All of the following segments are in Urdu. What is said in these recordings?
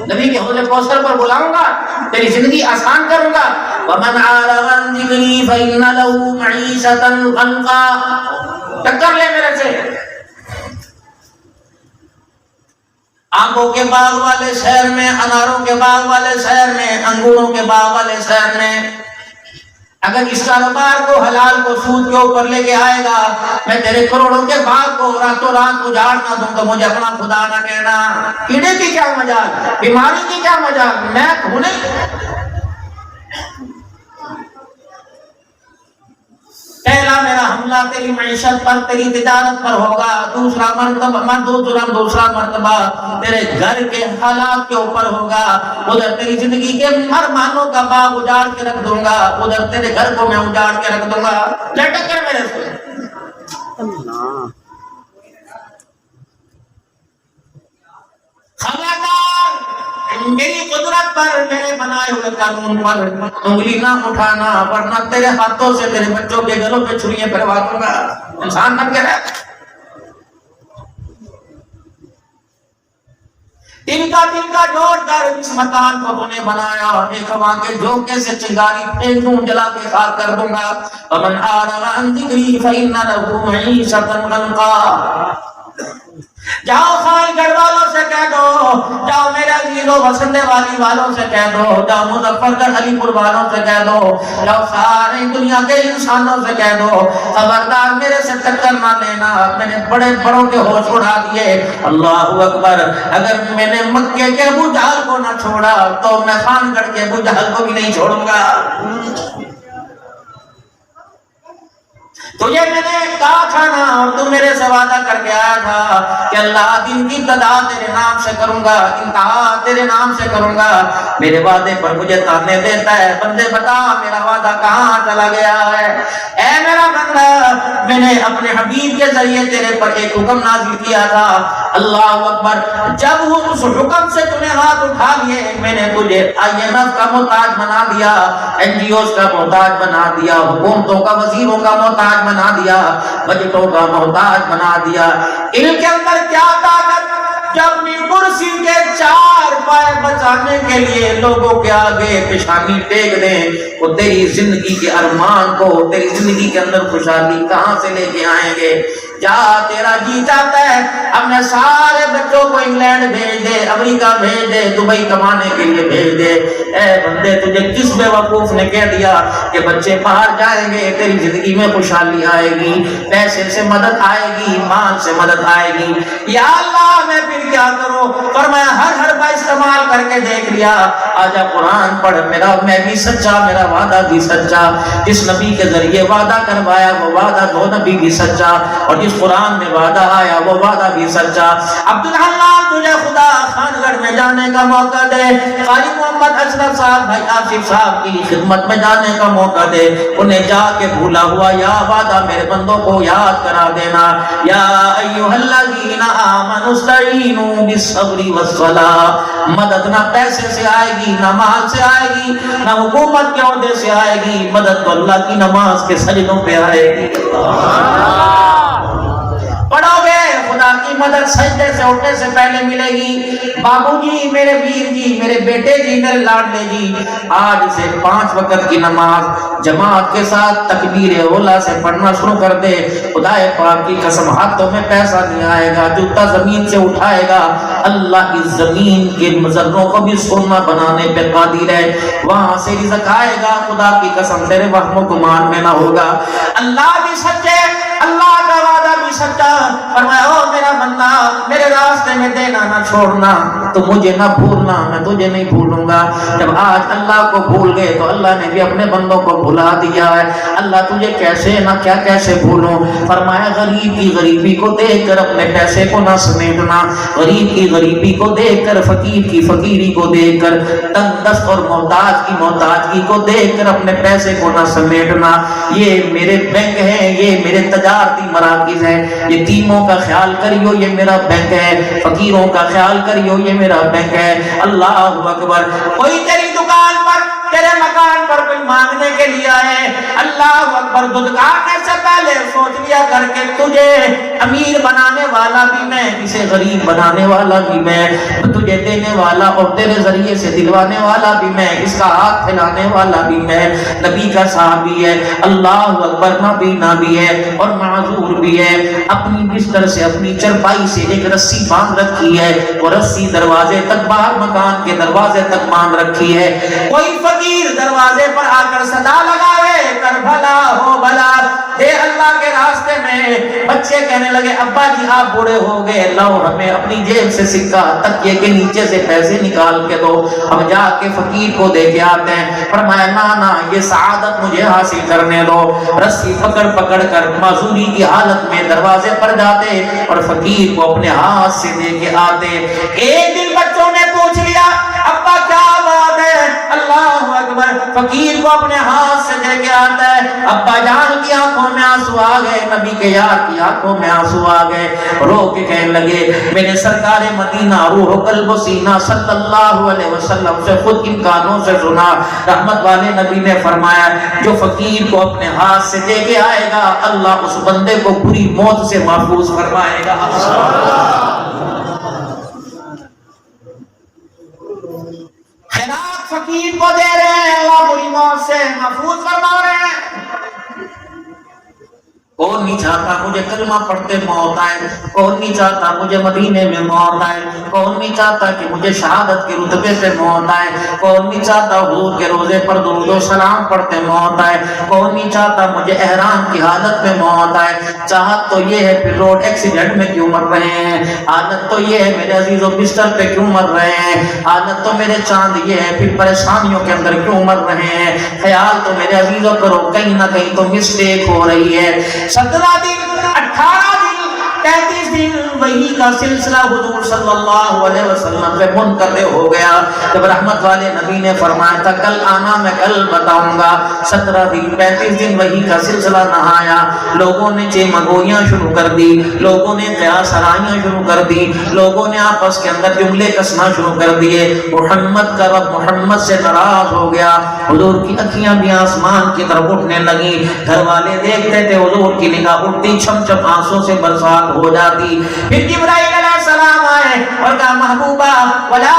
نبی کے حوض کوثر پر بلاؤں گا، تیری زندگی آسان کروں گا۔ وَمَنْ أَعْرَضَ عَنْ ذِكْرِي فَإِنَّ لَهُ مَعِيشَةً ضَنْكًا۔ ٹکر لے میرے سے۔ آموں کے باغ والے شہر میں، اناروں کے باغ والے شہر میں، انگوروں کے باغ والے شہر میں، اگر اس کاروبار کو حلال کو سود کے اوپر لے کے آئے گا، میں تیرے کروڑوں کے باغ کو راتوں رات اجاڑ نہ دوں تو مجھے اپنا خدا نہ کہنا۔ کیڑے کی کیا مجال، بیماری کی کیا مجال، میں ہوں نہیں۔ پہلا میرا حملہ تیری معیشت پر، تیری تجارت پر ہوگا، دوسرا مرتبہ تیرے گھر کے حالات کے اوپر ہوگا۔ ادھر تیری زندگی کے ہر مانوں کا باغ اجاڑ کے رکھ دوں گا، ادھر تیرے گھر کو میں اجاڑ کے رکھ دوں گا۔ لٹک کر میرے سے۔ خبردار، میری قدرت پر، میرے بنائے ہوئے قانون پر انگلی نہ اٹھانا، ورنہ تیرے ہاتھوں سے تیرے بچوں کے گھروں پہ چھریاں پھروا دوں گا۔ انسان بن کے رہ۔ دن کا جوڑ کر اس مکان کو تو نے بنایا، ایک ہوا کے جھونکے سے چنگاری پھینک دوں، جلا کے خاک کر دوں گا۔ وَمَنْ أَعْرَضَ عَنْ ذِكْرِي فَإِنَّ لَهُ مَعِيشَةً ضَنْكًا۔ جاؤ خان گڑھ والوں سے کہہ دو، جاؤ میرے عزیزوں وسندے والی والوں سے کہہ دو، جاؤ مظفر گڑھ علی پور والوں سے کہہ دو، جاؤ ساری دنیا کے انسانوں سے کہہ دو، خبردار میرے سے ٹکر نہ لینا، میں نے بڑے بڑوں کے ہوش اڑا دیے۔ اللہ اکبر، اگر میں نے مکے کے ابو جہل کو نہ چھوڑا تو میں خان گڑھ کے ابو جہل کو بھی نہیں چھوڑوں گا۔ تجھے میں نے کہا تھا نا، اور تو میرے سے وعدہ کر کے آیا تھا کہ اللہ دن کی ابتدا تیرے نام سے کروں گا، انتہا تیرے نام سے کروں گا۔ میرے وعدے پر مجھے تانے دیتا ہے، بندے بتا میرا وعدہ کہاں چلا گیا ہے؟ اے میرا بندہ، میں نے اپنے حبیب کے ذریعے تیرے پر ایک حکم نازل کیا تھا۔ اللہ اکبر، جب اس حکم سے تُو نے ہاتھ اٹھا لیے، میں نے تجھے IMF کا محتاج بنا دیا، NGOs کا محتاج بنا دیا، حکومتوں کا وزیروں کا محتاج بنا دیا، بجٹوں کا محتاج بنا دیا۔ ان کے اندر کیا طاقت، جب اپنی کرسی کے چار پائے بچانے کے لیے لوگوں کے آگے پیشانی ٹیک دیں، وہ تیری زندگی کے ارمان کو، تیری زندگی کے اندر خوشحالی کہاں سے لے کے آئیں گے؟ جا، تیرا جی چاہتا ہے اپنے سارے بچوں کو انگلینڈ بھیج دے، امریکہ بھیج دے، دبئی کمانے کے لیے بھیج دے۔ اے بندے، تجھے کس بے وقوف نے کہہ دیا کہ بچے باہر جائیں گے تیری زندگی میں خوشحالی آئے گی، پیسے سے مدد آئے گی، مال سے مدد آئے گی؟ یا اللہ، میں پھر کیا کروں؟ فرمایا ہر حربہ استعمال کر کے دیکھ لیا، آجا قرآن پڑھ، میرا میں بھی سچا، میرا وعدہ بھی سچا، جس نبی کے ذریعے وعدہ کروایا وہ وعدہ دو نبی بھی سچا، اور جس قرآن میں وعدہ آیا وہ وعدہ بھی سچا۔ عبدالحلال، تجھے خدا خان گڑھ میں جانے کا موقع دے، قاری محمد اشرف صاحب، بھائی آصف صاحب کی خدمت میں جانے کا موقع دے، انہیں جا کے بھولا ہوا یا وعدہ میرے بندوں کو یاد کرا دینا۔ یا ایھا الذین آمنوا استعینوا بالصبر والصلاۃ، مدد نہ پیسے سے آئے گی، نہ مال سے آئے گی، نہ حکومت کے عہدے سے آئے گی، مدد تو اللہ کی نماز کے سجدوں پہ آئے گی۔ پڑھو گے، خدا کی مدد سجدے سے اٹھنے سے پہلے ملے گی۔ بابو جی، میرے ویر جی، میرے بیٹے جی، میرے لاڈلے جی، آج سے 5 وقت کی نماز جماعت کے ساتھ تکبیر اولا سے پڑھنا شروع کر دے۔ خدا پاک کی قسم، ہاتھوں میں پیسہ نہیں آئے گا، جوتا زمین سے اٹھائے گا، اللہ کی زمین کے ذروں کو بھی سونا بنانے پہ قادر ہے، وہاں سے رزق آئے گا۔ خدا کی قسم، تیرے وہم و گمان میں نہ ہوگا۔ اللہ بھی سچے، اللہ کا وعدہ بھی سچا۔ فرمایا او میرا بندہ، میرے راستے میں دینا نہ چھوڑنا، تو مجھے نہ بھولنا، میں تجھے نہیں بھولوں گا۔ جب آج اللہ کو بھول گئے تو اللہ نے بھی اپنے بندوں کو بھلا دیا ہے۔ اللہ تجھے کیسے نہ کیا کیسے بھولوں؟ فرمایا غریب کی غریبی کو دیکھ کر اپنے پیسے کو نہ سمیٹنا، غریب کی غریبی کو دیکھ کر، فقیر کی فقیری کو دیکھ کر، تنگ دست اور محتاج کی محتاجگی کو دیکھ کر اپنے پیسے کو نہ سمیٹنا۔ یہ میرے بینک ہیں، یہ میرے تجارتی مراکز ہیں، یتیموں کا خیال کریو، یہ میرا بینک ہے، فقیروں کا خیال کریو، یہ میرا بینک ہے۔ اللہ اکبر۔ کوئی تیری دکان پر تیرے مکان پر کوئی مانگنے کے لیے آئے، اللہ اکبر، دھتکارنے سے پہلے سوچ لیا کر کے تجھے امیر بنانے والا بھی میں، اسے غریب بنانے والا بھی میں، تجھے دینے والا اور تیرے ذریعے سے دلوانے والا بھی میں، اس کا ہاتھ پھیلانے والا بھی میں، نبی کا صحابی ہے، اللہ اکبر، نابینا بھی ہے اور معذور بھی ہے، اپنی بستر سے اپنی چرپائی سے ایک رسی باندھ رکھی ہے، وہ رسی دروازے تک، باہر مکان کے دروازے تک باندھ رکھی ہے، کوئی فقیر دروازے پر آ کر صدا لگاوے کر بھلا ہو بھلا دے اللہ کے راستے میں، بچے کہنے لگے ابا جی آپ بوڑھے ہو گئے، لاؤ ہمیں اپنی جیب سے سکہ تکیے کے نیچے سے پیسے نکال کے دو، ہم جا کے فقیر کو دے کے آتے ہیں۔ فرمایا نا یہ سعادت مجھے حاصل کرنے دو، رسی پکڑ پکڑ کر معذوری کی حالت میں دروازے پر جاتے اور فقیر کو اپنے ہاتھ سے دے کے آتے۔ ایک دن بچوں نے پوچھ لیا ابا کیا بات ہے، اللہ اکبر، فقیر کو اپنے ہاتھ سے دے کے آتا ہے، ابا جان کی آنکھوں میں آنسو آ گئے، نبی کے یار کی آنکھوں میں آنسو آ گئے، رو کے کہنے لگے میرے سرکار مدینہ روح و قلب و سینہ صلی اللہ علیہ وسلم سے خود ان کانوں سے سنا، رحمت والے نبی نے فرمایا جو فقیر کو اپنے ہاتھ سے دے کے آئے گا اللہ اس بندے کو بری موت سے محفوظ فرمائے گا۔ خیرات فقیر کو دے رہے ہیں، اللہ بری موت سے محفوظ فرما رہے ہیں۔ کون نہیں چاہتا مجھے کلمہ پڑھتے موت آئے، کون نہیں چاہتا مجھے مدینے میں موت آئے، کون نہیں چاہتا کہ مجھے شہادت کے رتبے پہ موت آئے، کون نہیں چاہتا حضور کے روزے پر درود و سلام پڑھتے موت آئے، کون نہیں چاہتا مجھے احرام کی حالت میں موت آئے۔ چاہت تو یہ ہے پھر روڈ ایکسیڈنٹ میں کیوں مر رہے ہیں، حالت تو یہ ہے میرے عزیزوں بستر پہ کیوں مر رہے ہیں، حالت تو میرے چاند یہ ہے پھر پریشانیوں کے اندر کیوں مر رہے ہیں، خیال تو میرے عزیزوں کرو کہیں نہ کہیں تو مسٹیک ہو رہی ہے۔ 17 دن 18 دن 33 دن وہی کا سلسلہ حضور صلی اللہ علیہ وسلم پہ منقطع ہو گیا، جب رحمت والے نبی نے فرمایا تھا کل آنا میں کل بتاؤں گا، 17 دن 35 دن وہی کا سلسلہ نہ آیا، لوگوں نے چیمگوئیاں شروع کر دی، لوگوں نے قیاس آرائیاں شروع کر دی، لوگوں نے آپس کے اندر جملے کسنا شروع کر دیے، محمد کا رب محمد سے ناراض ہو گیا، حضور کی اکھیاں بھی آسمان کی طرف اٹھنے لگی، گھر والے دیکھتے تھے حضور کی نگاہ اٹھتی چھم چھم آنسوں سے برسات ہو جاتی۔ پھر جبرائیل علیہ السلام آئے اور کہا محبوبہ ولا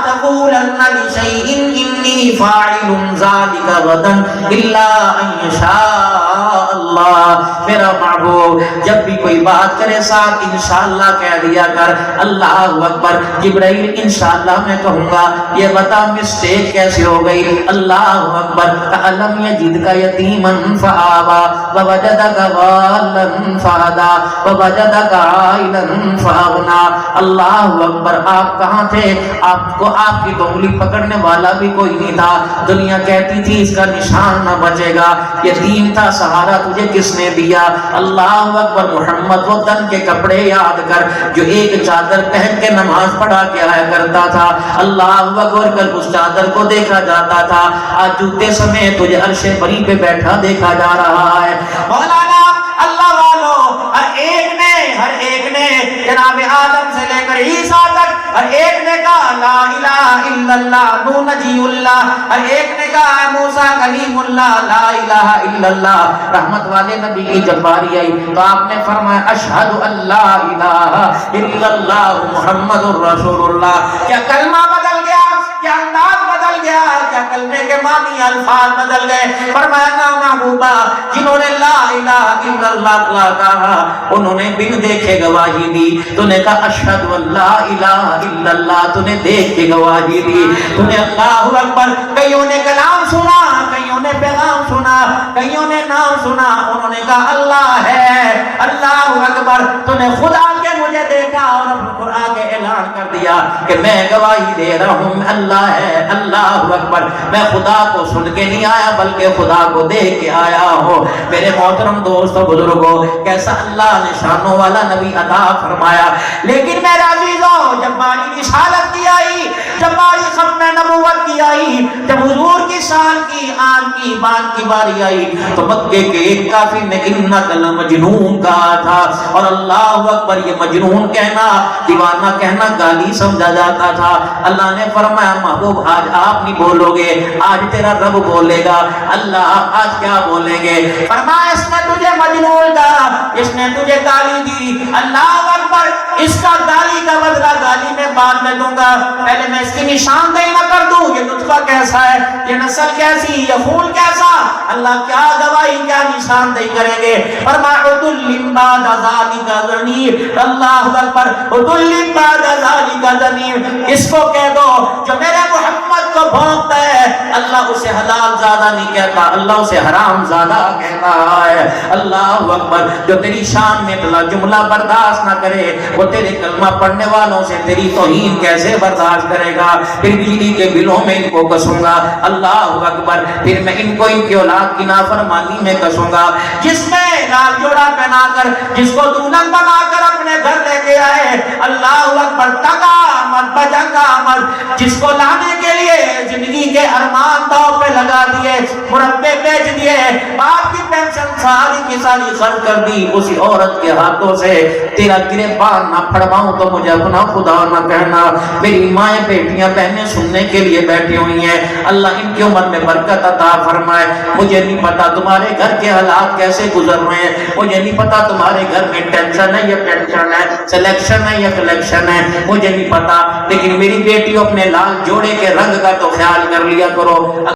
تقولن لشیء انی فاعل ذلک غدا الا ان یشاء اللہ، میرا محبوب جب بھی کوئی بات کرے ساتھ انشاءاللہ کہہ دیا کر، اللہ اکبر، جبرائیل انشاءاللہ میں کہوں گا، یہ بتا مسٹیک کیسے ہو گئی، اللہ اکبر، علم یجدک یتیما فآوا ووجدک ضالا فہدا ووجدک عائلا فاغنا، اللہ اکبر، آپ کہاں تھے، آپ کو آپ کی انگلی پکڑنے والا بھی کوئی نہیں تھا، دنیا کہتی تھی اس کا نشان نہ بچے گا، یتیم تھا، سہارا تجھے کس نے دیا، اللہ اکبر، محمد وہ تن کے کپڑے یاد کر جو ایک چادر پہن کے نماز پڑھا کے آیا کرتا تھا، اللہ اکبر، کل اس چادر کو دیکھا جاتا تھا، آج جوتے سمیت تجھے عرش بری پہ بیٹھا دیکھا جا رہا ہے۔ مولانا اللہ والو، ہر ایک نے جناب آدم سے لے کر عیسیٰ تک ہر ایک نے کہا لا الہ الا اللہ نو نجی اللہ، ہر ایک نے کہا موسیٰ کلیم اللہ لا الہ الا اللہ۔ رحمت والے نبی کی جب باری آئی تو آپ نے فرمایا اشہد ان لا الہ الا اللہ محمد الرسول اللہ۔ کیا کلمہ بدل گیا، کیا انداز بدل گیا، کیا کلمے کے معنی الفاظ بدل گئے؟ فرمایا نا محبوبہ، جنہوں نے لا الہ الا اللہ کہا انہوں نے بن دیکھے گواہی دی، تو نے کہا اشہد ان لا الہ الا اللہ، تو نے دیکھ کے گواہی دی، تو نے اللہ اکبر، کئیوں نے کلام سنا، کئیوں نے پیغام سنا، کئیوں نے نام سنا، انہوں نے کہا اللہ ہے، اللہ اکبر، تو نے خدا کے مجھے دیکھا اور قرآن کے اعلان کر دیا کہ میں گواہی دے رہا ہوں اللہ ہے، اللہ اکبر، میں خدا کو سن کے نہیں آیا بلکہ خدا کو دیکھ کے آیا ہوں۔ میرے محترم دوستو بزرگوں، کیسا اللہ نے شانوں والا نبی عطا فرمایا، لیکن میرے عزیزوں جب باری رسالت کی آئی، جب باری ختم میں نبوت کی آئی، جب حضور کی شان کی آن کی بات کی باری آئی تو مکے کے ایک کافر نے انک لمجنون کہا تھا، اور اللہ اکبر یہ مجنون کہنا، دیوانہ کہنا گالی سمجھا جاتا تھا۔ اللہ نے فرمایا محبوب آج آپ نہیں بولو گے، آج تیرا رب بولے گا۔ اللہ آج کیا بولیں گے؟ فرمایا اس نے تجھے مجنون کہا، اس نے تجھے گالی دی، اللہ اکبر، اس کا گالی کا بدلہ گالی میں بعد میں دوں گا، پہلے میں اس کی نشاندہی نہ کر دوں یہ نطفہ کیسا ہے، یہ نسل کیسی، یہ خون کیسا، اللہ کیا گواہی کیا نشاندہی کریں گے۔ فرمایا عدل بعد ذالک ذنیب، اللہ اکبر، عدل بعد ذالک ذنیب، اس کو کہہ دو جو میرے محمد کو بھونکتا ہے اللہ اسے حلال زادہ نہیں کہتا، اللہ اسے حرام زادہ کہتا ہے۔ اللہ اکبر، جو تیری شان میں تلا جملہ برداشت نہ کرے وہ تیرے کلمہ پڑھنے والوں سے تیری توہین کیسے برداشت کرے گا؟ پھر بجلی کے بلوں میں ان کو کسوں گا، اللہ اکبر، پھر میں ان کو ان کی اولاد کی نافرمانی میں کسوں گا۔ جس میں لال جوڑا پہنا کر، جس کو دلہن بنا کر اپنے گھر لے کے آئے، اللہ اکبر، ٹکا مت بجنگا مت، جس کو لانے کے لیے زندگی کے ارمان داؤ پہ لگا دیے، مربے بیچ دیے، باپ کی پینشن ساری کی ساری خرچ کر دی، اسی عورت کے ہاتھوں سے تیرا گریبان نہ پھڑواؤں تو مجھے اپنا خدا نہ کہنا۔ میری مائیں بیٹیاں بہنیں سننے کے لیے بیٹھی ہوئی ہیں، اللہ ان کی عمر میں برکت عطا فرمائے۔ مجھے نہیں پتا تمہارے گھر کے حالات کیسے گزر رہے ہیں، مجھے نہیں پتا تمہارے گھر میں ٹینشن ہے یا پینشن ہے، سلیکشن ہے یا کلیکشن ہے، مجھے نہیں پتا، لیکن میری بیٹی اپنے لال جوڑے کے رنگ کا تو خیال کر لیا کرو۔